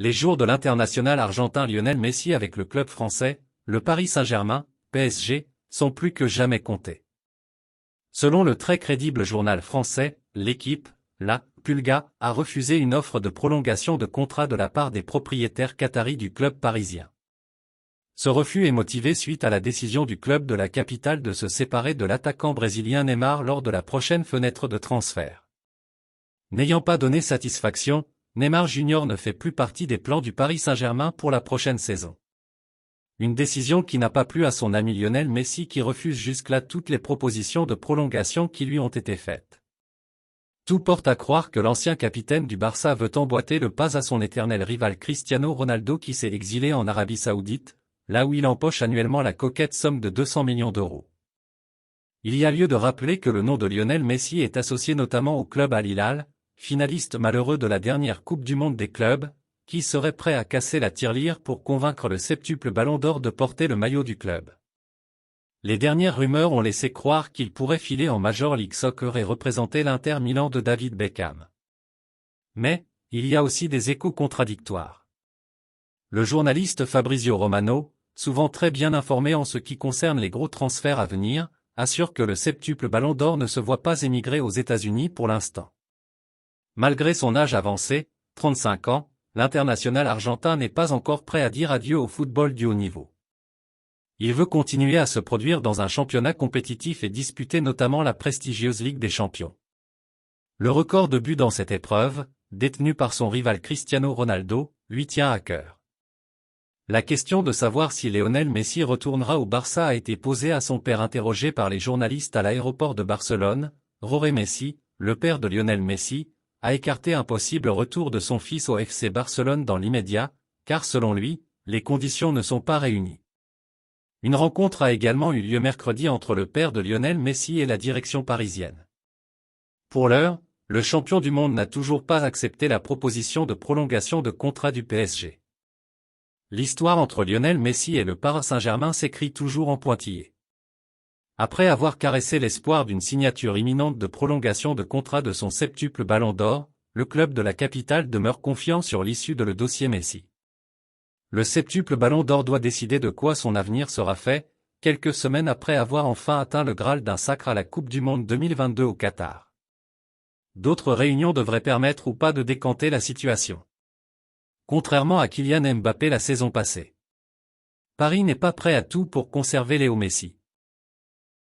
Les jours de l'international argentin Lionel Messi avec le club français, le Paris Saint-Germain, PSG, sont plus que jamais comptés. Selon le très crédible journal français, L'Équipe, la Pulga a refusé une offre de prolongation de contrat de la part des propriétaires qataris du club parisien. Ce refus est motivé suite à la décision du club de la capitale de se séparer de l'attaquant brésilien Neymar lors de la prochaine fenêtre de transfert. N'ayant pas donné satisfaction, Neymar Jr. ne fait plus partie des plans du Paris Saint-Germain pour la prochaine saison. Une décision qui n'a pas plu à son ami Lionel Messi qui refuse jusque-là toutes les propositions de prolongation qui lui ont été faites. Tout porte à croire que l'ancien capitaine du Barça veut emboîter le pas à son éternel rival Cristiano Ronaldo qui s'est exilé en Arabie Saoudite, là où il empoche annuellement la coquette somme de 200 millions d'euros. Il y a lieu de rappeler que le nom de Lionel Messi est associé notamment au club Al Hilal, finaliste malheureux de la dernière Coupe du Monde des clubs, qui serait prêt à casser la tirelire pour convaincre le septuple Ballon d'Or de porter le maillot du club. Les dernières rumeurs ont laissé croire qu'il pourrait filer en Major League Soccer et représenter l'Inter Milan de David Beckham. Mais, il y a aussi des échos contradictoires. Le journaliste Fabrizio Romano, souvent très bien informé en ce qui concerne les gros transferts à venir, assure que le septuple Ballon d'Or ne se voit pas émigrer aux États-Unis pour l'instant. Malgré son âge avancé, 35 ans, l'international argentin n'est pas encore prêt à dire adieu au football du haut niveau. Il veut continuer à se produire dans un championnat compétitif et disputer notamment la prestigieuse Ligue des Champions. Le record de buts dans cette épreuve, détenu par son rival Cristiano Ronaldo, lui tient à cœur. La question de savoir si Lionel Messi retournera au Barça a été posée à son père interrogé par les journalistes à l'aéroport de Barcelone. Jorge Messi, le père de Lionel Messi, a écarté un possible retour de son fils au FC Barcelone dans l'immédiat, car selon lui, les conditions ne sont pas réunies. Une rencontre a également eu lieu mercredi entre le père de Lionel Messi et la direction parisienne. Pour l'heure, le champion du monde n'a toujours pas accepté la proposition de prolongation de contrat du PSG. L'histoire entre Lionel Messi et le Paris Saint-Germain s'écrit toujours en pointillé. Après avoir caressé l'espoir d'une signature imminente de prolongation de contrat de son septuple Ballon d'Or, le club de la capitale demeure confiant sur l'issue de le dossier Messi. Le septuple Ballon d'Or doit décider de quoi son avenir sera fait, quelques semaines après avoir enfin atteint le Graal d'un sacre à la Coupe du Monde 2022 au Qatar. D'autres réunions devraient permettre ou pas de décanter la situation. Contrairement à Kylian Mbappé la saison passée. Paris n'est pas prêt à tout pour conserver Léo Messi.